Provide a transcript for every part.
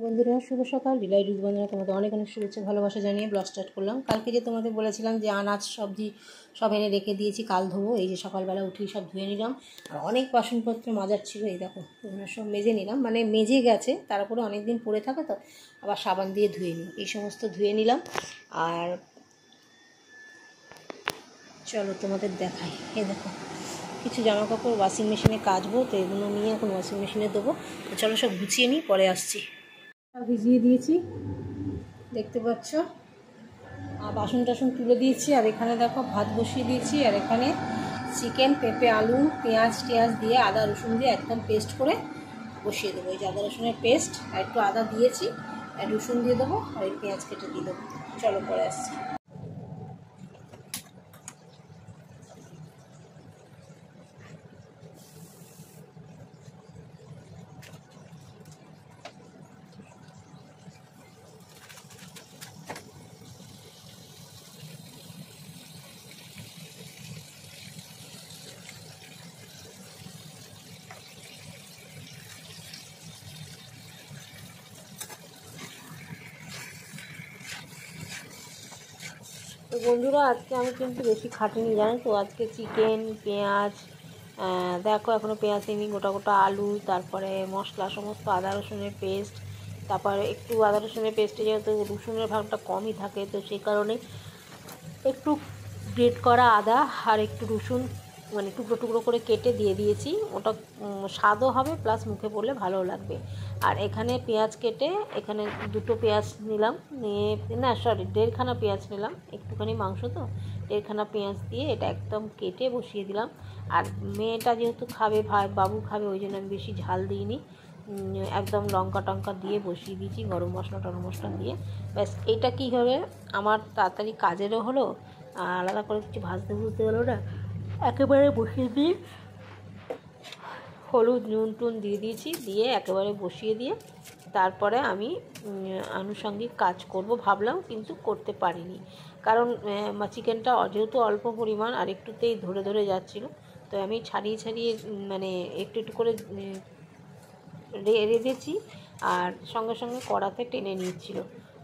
বন্ধুরা শুভ সকাল। ডিলাইট রুজ বন্ধুরা তোমাদের অনেক অনেক শুভেচ্ছা ভালোবাসা জানিয়ে ব্লগ স্টার্ট করলাম। কালকে যে তোমাদের বলেছিলাম যে আনাজ সবজি সব এনে রেখে দিয়েছি, কাল ধোবো। এই যে সকালবেলা উঠেই সব ধুয়ে নিলাম। আর অনেক বাসনপত্র মাজার ছিল, এই দেখো এগুলো সব মেজে নিলাম, মানে মেজে গেছে, তারপরে অনেক দিন পড়ে থাকে তো আবার সাবান দিয়ে ধুয়ে নিই, এই সমস্ত ধুয়ে নিলাম। আর চলো তোমাদের দেখাই, এই দেখো কিছু জামা কাপড় ওয়াশিং মেশিনে কাচবো, তো এগুলো নিয়ে এখন ওয়াশিং মেশিনে দেবো। তো চলো সব গুছিয়ে নিই, পরে আসছি। ভিজিয়ে দিয়েছি দেখতে পাচ্ছ, আর বাসন টাসন তুলে দিয়েছি। আর এখানে দেখো ভাত বসিয়ে দিয়েছি, আর এখানে চিকেন, পেঁপে, আলু, পেঁয়াজ টেঁয়াজ দিয়ে আদা রসুন দিয়ে একদম পেস্ট করে বসিয়ে দেবো। এই যে আদা রসুনের পেস্ট, আর একটু আদা দিয়েছি, আর রসুন দিয়ে দেবো, আর এই পেঁয়াজ কেটে দিয়ে দেবো। চলো পরে আসছি। তো বন্ধুরা আজকে আমি কিন্তু বেশি খাটিনি, জানো তো। আজকে চিকেন, পেঁয়াজ, দেখো এখনও পেঁয়াজ নিই, গোটা গোটা আলু, তারপরে মশলা সমস্ত, আদা রসুনের পেস্ট, তারপরে একটু আদা রসুনের পেস্টে যেহেতু রসুনের ভাগটা কমই থাকে, তো সেই কারণে একটু গ্রেট করা আদা আর একটু রসুন মানে টুকরো টুকরো করে কেটে দিয়ে দিয়েছি। ওটা স্বাদও হবে, প্লাস মুখে পড়লে ভালোও লাগবে। আর এখানে পেঁয়াজ কেটে, এখানে দুটো পেঁয়াজ নিলাম, নিয়ে না সরি 1.5খানা পেঁয়াজ নিলাম, একটুখানি মাংস তো 1.5খানা পেঁয়াজ দিয়ে এটা একদম কেটে বসিয়ে দিলাম। আর মেয়েটা যেহেতু খাবে, ভাই বাবু খাবে, ওই জন্য আমি বেশি ঝাল দিইনি, একদম লঙ্কা টঙ্কা দিয়ে বসিয়ে দিয়েছি, গরম মশলা টরম মশলা দিয়ে। ব্যাস, এইটা কী হবে, আমার তাড়াতাড়ি কাজেরও হলো, আলাদা করে কিছু ভাজতে ভুজতে হলো না, একেবারে বসিয়ে দিয়ে হলুদ নুন টুন দিয়ে দিয়েছি, দিয়ে একেবারে বসিয়ে দিয়ে তারপরে আমি আনুষঙ্গিক কাজ করব ভাবলাম, কিন্তু করতে পারিনি। কারণ চিকেনটা যেহেতু অল্প পরিমাণ আর একটুতেই ধরে ধরে যাচ্ছিলো, তো আমি ছাড়িয়ে ছাড়িয়ে মানে একটু একটু করে রেঁধেছি, আর সঙ্গে সঙ্গে কড়াতে টেনে নিচ্ছিল।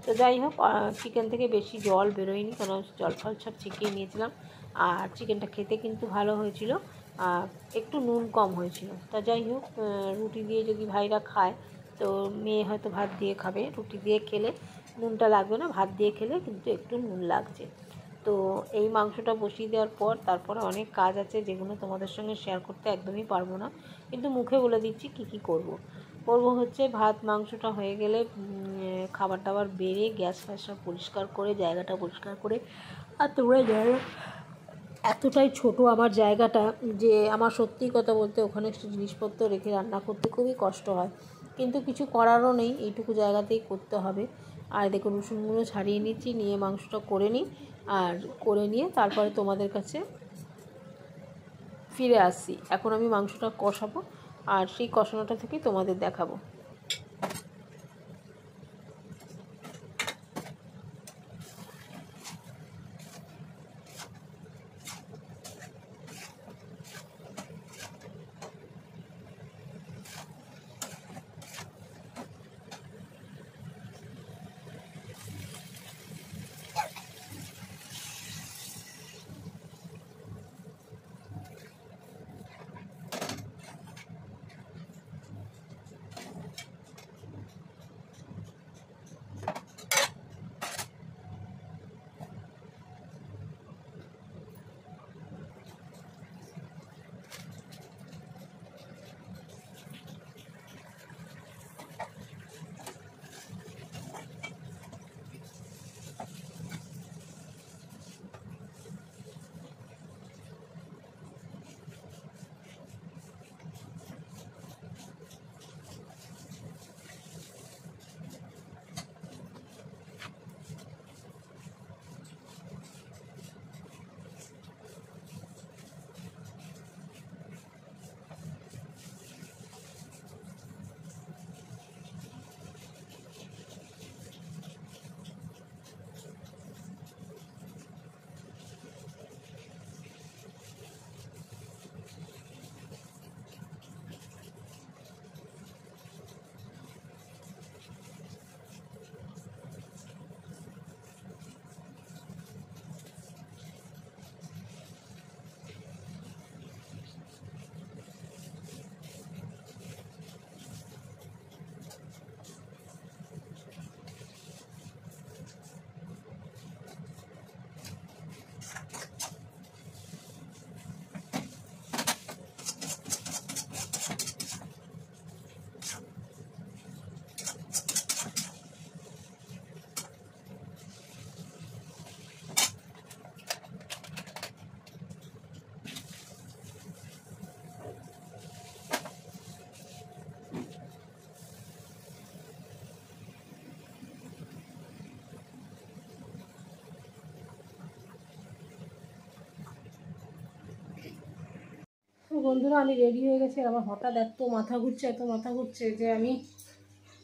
তো যাই হোক, চিকেন থেকে বেশি জল বেরোয়নি, কারণ জল ফল সব ছেঁকিয়ে নিয়েছিলাম। আর চিকেনটা খেতে কিন্তু ভালো হয়েছিল, একটু নুন কম হয়েছিল। তা যাই হোক, রুটি দিয়ে যদি ভাইরা খায়, তো মেয়ে হয়তো ভাত দিয়ে খাবে, রুটি দিয়ে খেলে নুনটা লাগবে না, ভাত দিয়ে খেলে কিন্তু একটু নুন লাগছে। তো এই মাংসটা বসিয়ে দেওয়ার পর তারপরে অনেক কাজ আছে, যেগুলো তোমাদের সঙ্গে শেয়ার করতে একদমই পারবো না, কিন্তু মুখে বলে দিচ্ছি কী কী করবো হচ্ছে। ভাত মাংসটা হয়ে গেলে খাবার দাবার বেড়ে গ্যাস ফ্যাস সব পরিষ্কার করে, জায়গাটা পরিষ্কার করে, আর তোমরা জায়গা এতটাই ছোট আমার জায়গাটা, যে আমার সত্যি কথা বলতে ওখানে একটু জিনিসপত্র রেখে রান্না করতে খুবই কষ্ট হয়, কিন্তু কিছু করারও নেই, এইটুকু জায়গাতেই করতে হবে। আর দেখুন রসুনগুলো ছাড়িয়ে নিচ্ছি, নিয়ে মাংসটা করে নিই, আর করে নিয়ে তারপরে তোমাদের কাছে ফিরে আসছি। এখন আমি মাংসটা কষাবো, আর সেই কষানোটা থেকে তোমাদের দেখাবো। বন্ধুরা আমি রেডি হয়ে গেছি। আর আমার হঠাৎ এত মাথা ঘুরছে যে আমি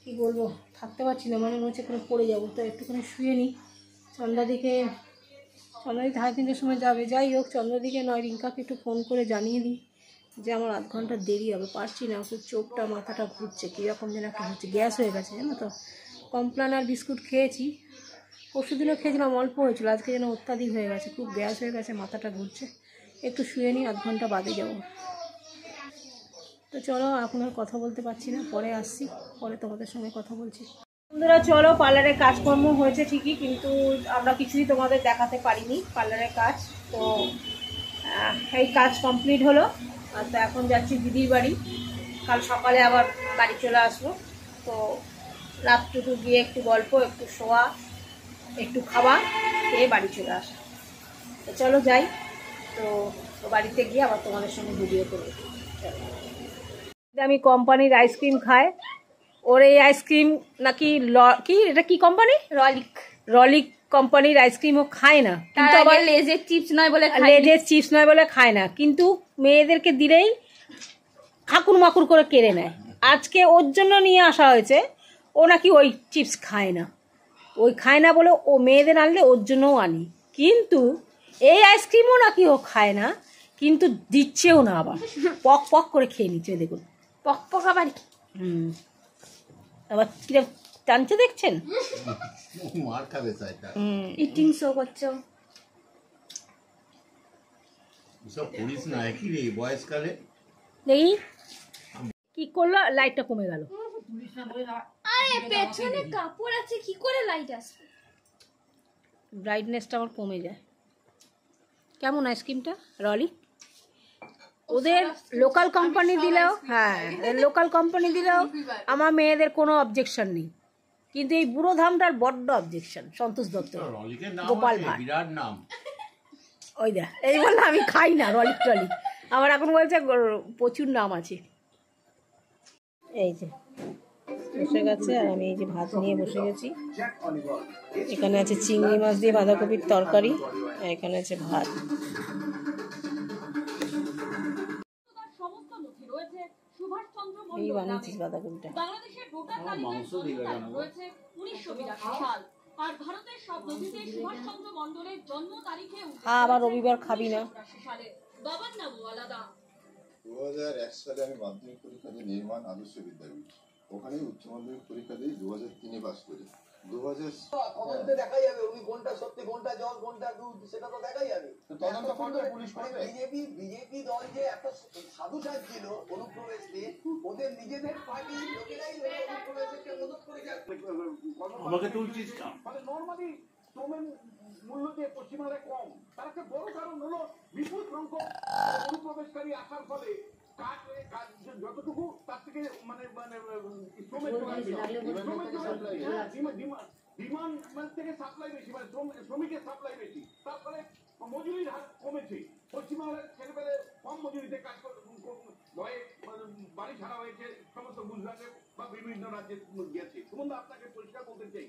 কি বলবো, থাকতে পারছি না, মনে হচ্ছে এখানে পড়ে যাবো। তো একটুখানি শুয়ে নিই। চন্দ্রাদিকে 3:30টার সময় যাবে। যাই হোক, চন্দ্রাদিকে নয়, রিঙ্কাকে একটু ফোন করে জানিয়ে দিই যে আমার আধ ঘন্টা দেরি হবে, পারছি না, খুব চোখটা মাথাটা ঘুরছে, কীরকম যেন একটা হচ্ছে, গ্যাস হয়ে গেছে জানো তো। কমপ্লান আর বিস্কুট খেয়েছি, পরশুদিনও খেয়েছিলাম, অল্প হয়েছিল, আজকে যেন অত্যাধিক হয়ে গেছে, খুব গ্যাস হয়ে গেছে, মাথাটা ঘুরছে। একটু শুয়ে নিই, আধ ঘন্টা বাদে যাবো। তো চলো, এখন আর কথা বলতে পারছি না, পরে আসছি, পরে তোমাদের সঙ্গে কথা বলছি। বন্ধুরা চলো, পার্লারে কাজকর্ম হয়েছে ঠিকই, কিন্তু আমরা কিছুই তোমাদের দেখাতে পারিনি পার্লারের কাজ। তো এই কাজ কমপ্লিট হলো। তো এখন যাচ্ছি দিদির বাড়ি, কাল সকালে আবার বাড়ি চলে আসবো। তো রাতটুকু গিয়ে একটু গল্প, একটু শোয়া, একটু খাওয়া, খেয়ে বাড়ি চলে আসা। তো চলো যাই। তো বাড়িতে গিয়ে আবার তোমাদের সঙ্গে ভিডিও করবো। আমি কোম্পানির আইসক্রিম খাই, ওর এই আইসক্রিম নাকি কি, এটা কি কোম্পানি? রলিক কোম্পানির আইসক্রিম ও খায় না, কিন্তু আবার লেজের চিপস নয় বলে খায় না, কিন্তু মেয়েদেরকে দিলেই খাকুর মাকুর করে কেড়ে নেয়। আজকে ওর জন্য নিয়ে আসা হয়েছে, ও নাকি ওই চিপস খায় না, বলে ও মেয়েদের আনলে ওর জন্যও আনি, কিন্তু এই আইসক্রিমও নাকি ও খায় না, কিন্তু দিচ্ছেও না, আবার পক পক করে খেয়ে নিচ্ছে। দেখুন পক আবার আবার কিরকম টানছে দেখছেন, মার খাবে ইটিং শো করছো। সব পুলিশ না একই রে বয়সকালে। দেখি কি করলো, লাইটটা কমে গেল। আরে পেছনে কাপড় আছে, কি করে লাইট আসবে? ব্রাইটনেসটা আমার কমে যায়। কেমন আইসক্রিমটা? রলিক ওদের লোকাল কোম্পানি দিলেও, লোকাল কোম্পানি দিলেও আমার মেয়েদের কোনো অবজেকশন নেই, কিন্তু এই বুড়ো ধামটার বড্ড অবজেকশন। সন্তোষ দত্ত, গোপাল ভাঁড়, বিরাট নাম। ওই দেখ, এই বললাম আমি খাই না রলিক টলিক, আমার এখন বলছে প্রচুর নাম আছে। এই যে বসে গেছে, আর আমি এই যে ভাত নিয়ে বসে গেছি। এখানে আছে চিংড়ি মাছ দিয়ে বাঁধাকপির তরকারি, আর এখানে আছে ভাত। এই বানিয়েছিস বাঁধাকপিটা? আবার রবিবার খাবি না? 2001 সালে আমি মাধ্যমিক পরীক্ষা দিই নির্মাণ আদর্শ বিদ্যাপীঠ, ওখানেই উচ্চ মাধ্যমিক পরীক্ষা দিই 2003-এ পাস করি। 2000 দেখা যাবে উনি কোনটা সত্যি কোনটা জল কোনটা দুধ সেটা তো দেখাই যাবে। তদন্ত করবে পুলিশ করবে। বিজেপি দল যে এত সাধু সাজছিল অনুপ্রবেশ নিয়ে, ওদের নিজেদের পার্টির লোকেরাই অনুপ্রবেশকে মদত করে যাচ্ছে। আমাকে তুলছিস না, মানে নরমালি শ্রমের মূল্য যে পশ্চিমবাংলায় কম, তার একটা বড় কারণ হলো বিপুল সংখ্যক অনুপ্রবেশকারী আসার ফলে যতটুকু তার থেকে মানে শ্রমের ডিমান্ড থেকে সাপ্লাই বেশি, মানে শ্রমিকের সাপ্লাই বেশি, তার ফলে মজুরির হার কমেছে। পশ্চিমবাংলার ছেলেপেলে কম মজুরিতে কাজ ভয়ে বাড়ি ছাড়া হয়েছে, সমস্ত গুজরাটে বা বিভিন্ন রাজ্যে গেছে। সুমন আপনাকে পরিষ্কার বলতে চাই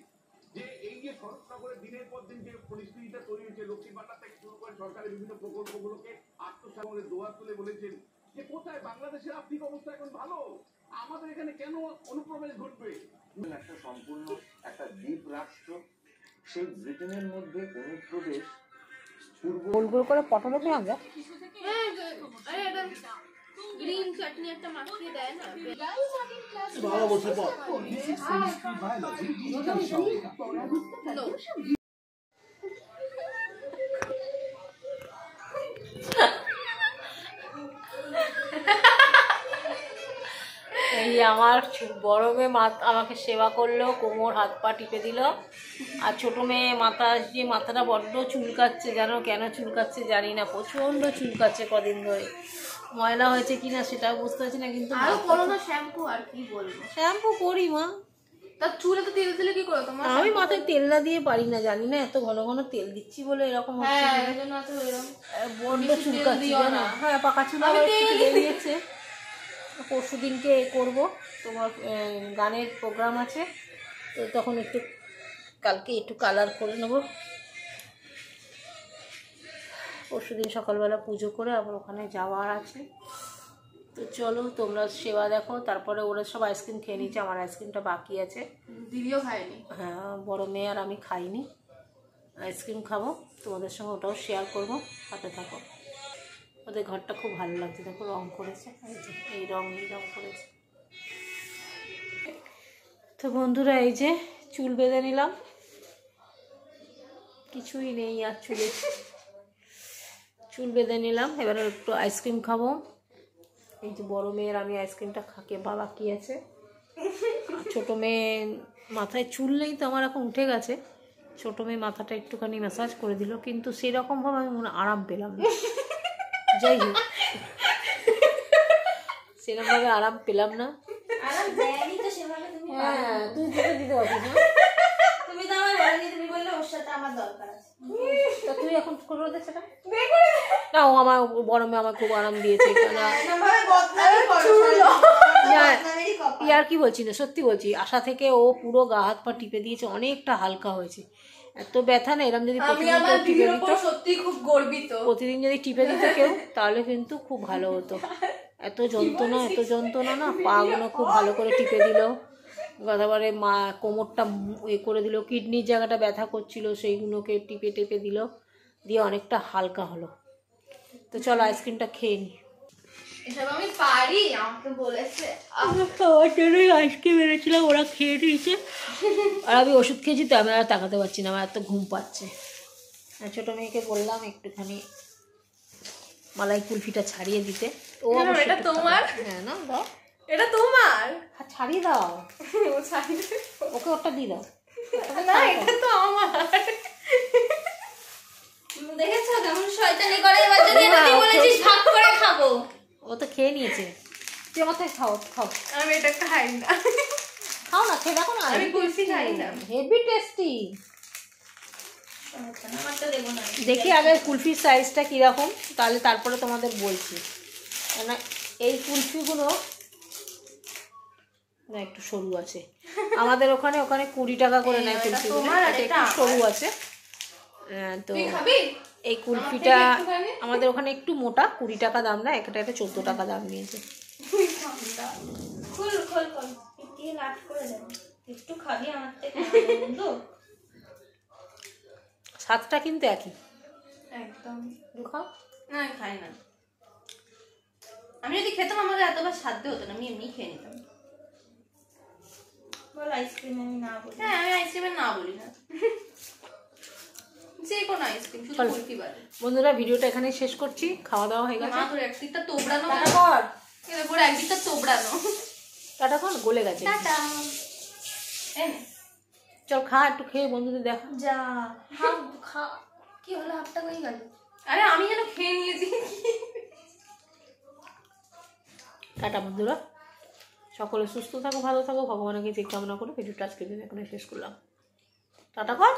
যে এই যে শরৎনগরে দিনের পর দিন যে পরিস্থিতিটা তৈরি হয়েছে, লক্ষ্মী ভান্ডার থেকে শুরু করে সরকারের বিভিন্ন প্রকল্পগুলোকে আত্মসামলে দোয়ার তুলে বলেছেন যে কোথায় বাংলাদেশের আর্থিক অবস্থা এখন ভালো, আমাদের এখানে কেন অনুপ্রবেশ ঘটবে? একটা সম্পূর্ণ একটা দ্বীপ রাষ্ট্র, সেই ব্রিটেনের মধ্যে অনুপ্রবেশ গোল গোল করে পটল ভাজা, গ্রিন চাটনি একটা মাখিয়ে দেয় না। বাবা বসে পড়। এই আমার বড় মেয়ে আমাকে সেবা করলো, কোমর হাত পা টিপে দিল, আর ছোটো মেয়ে মাথাটা বড্ড চুলকাচ্ছে, জানো কেন চুলকাচ্ছে জানি না, প্রচণ্ড চুলকাচ্ছে কদিন ধরে, ময়লা হয়েছে কিনা সেটাও বুঝতে পারছি না, কিন্তু শ্যাম্পু আর কি বলবো, শ্যাম্পু করি মা, তার চুলে তো তেল দিলে কি করে তোমার? আমি মাথায় তেল না দিয়ে পারি না, জানি না এত ঘন ঘন তেল দিচ্ছি বলে এরকম হচ্ছে, বড্ড চুলকাচ্ছে জানো। হ্যাঁ, পাকা চুল বেরিয়েছে। পরশু দিনকে করবো, তোমার গানের প্রোগ্রাম আছে, তো তখন একটু কালকে একটু কালার করে নেবো। পরশু দিন সকালবেলা পুজো করে আবার ওখানে যাওয়ার আছে, তো চলো তোমরা সেবা দেখো, তারপরে ওরা সব আইসক্রিম খেয়ে নিচ্ছে, আমার আইসক্রিমটা বাকি আছে। দিদিও খায়নি। হ্যাঁ, বড় মেয়ে আর আমি খাইনি, আইসক্রিম খাবো, তোমাদের সঙ্গে ওটাও শেয়ার করবো, সাথে থাকো। ওদের ঘরটা খুব ভালো লাগছে, দেখো রং করেছে, এই রং করেছে। তো বন্ধুরা এই যে চুল বেঁধে নিলাম, কিছুই নেই আর চুল বেঁধে নিলাম, এবার একটু আইসক্রিম খাবো। এই যে বড় মেয়ের আমি আইসক্রিমটা খাকে বাকি আছে, আর ছোটো মেয়ে মাথায় চুল নেই তো আমার, এখন উঠে গেছে। ছোটো মেয়ে মাথাটা একটুখানি ম্যাসাজ করে দিল, কিন্তু সেরকমভাবে আমি মনে আরাম পেলাম না। যাই হোক, সেরকমভাবে আরাম পেলাম না। হ্যাঁ, তুই দিতে পারছিস না, তুমি তো আমার বলেনি, তুমি বললে ওর সাথে আমার দরকার আছে। তা তুই এখন করে দে সেটা না। ও আমার বড় মেয়ে আমার খুব আরাম দিয়েছে, আর কি বলছি না, সত্যি বলছি, আশা থেকে ও পুরো গা হাত পা টিপে দিয়েছে, অনেকটা হালকা হয়েছে। এত ব্যথা না, এরম যদি প্রতিদিন যদি টিপে দিত কেউ, তাহলে কিন্তু খুব ভালো হতো। এত যন্ত্রণা না, পাগুলো খুব ভালো করে টিপে দিল, তারপরে মা কোমরটা করে দিল, কিডনির জায়গাটা ব্যথা করছিল সেইগুলোকে টিপে দিল, দিয়ে অনেকটা হালকা হলো। তো চলো আইসক্রিমটা খেয়ে নি। এসব আমি পারি, আমাকে বলেছে। খাওয়ার জন্যই আইসক্রিম এনেছিলাম, ওরা খেয়ে নিয়েছে, আর আমি ওষুধ খেয়েছি তো আমি আর তাকাতে পারছি না, আমার এত ঘুম পাচ্ছে। ছোটো মেয়েকে বললাম একটুখানি মালাই কুলফিটা ছাড়িয়ে দিতে। ও এটা তোমার? হ্যাঁ না, দাও, এটা তোমার, ছাড়িয়ে দাও, ও ছাড়িয়ে ওকে ওটা দিয়ে দাও। না, এটা তো আমার। দেখেছো কেমন শয়তানি করে, এবার যদি এটা তুই বলেছিস ভাগ করে খাবো। ও তো খেয়ে নিয়েছে, তুই আমার থেকে খাও। আমি এটা খাই না। খাও না, খেয়ে দেখো না, আমি কুলফি খাই না। Heavy tasty. আমারটা দেবো না। দেখি আগে কুলফির সাইজটা কীরকম, তারপরে তোমাদের বলছি। কেন এই কুলফিগুলো না একটু সরু আছে, আমাদের ওখানে 20 টাকা করে নেয় কুলফিগুলো, এটা একটু সরু আছে। তো এই কুলফিটা আমাদের ওখানে একটু মোটা, 20 টাকা দাম না, একটা 14 টাকা দাম নিয়েছে। একটু খাবি আমার থেকে? স্বাদটা কিন্তু একই, একদম। খাও না, আমি খাই না। আমি যদি খেতাম আমাকে এতবার সাধ্য হতো না, আমি এমনি খেয়ে নিতাম। বল আইসক্রিম আমি না বলি। হ্যাঁ, আমি আইসক্রিমে না বলি না, যে কোনো আইসক্রিম, শুধু কুলফি বাদে। বন্ধুরা ভিডিওটা এখানে শেষ করছি, খাওয়া দাওয়া হয়ে গেছে। মা তোর একদিকটা তোবড়ানো, টাটা পুরো একদিকটা তোবড়ানো। টাটা কর, গলে গেছে। টাটা। চল খা, একটু খেয়ে বন্ধুদের দেখা। যা খা। কি হলো, হাতটা কই গেল? আরে আমি যেন খেয়ে নিয়েছি। টাটা বন্ধুরা, সকলে সুস্থ থাকো, ভালো থাকো, ভগবানের কাছে কামনা করে ভিডিওটা আজকের দিন এখানে শেষ করলাম। টাটা কর।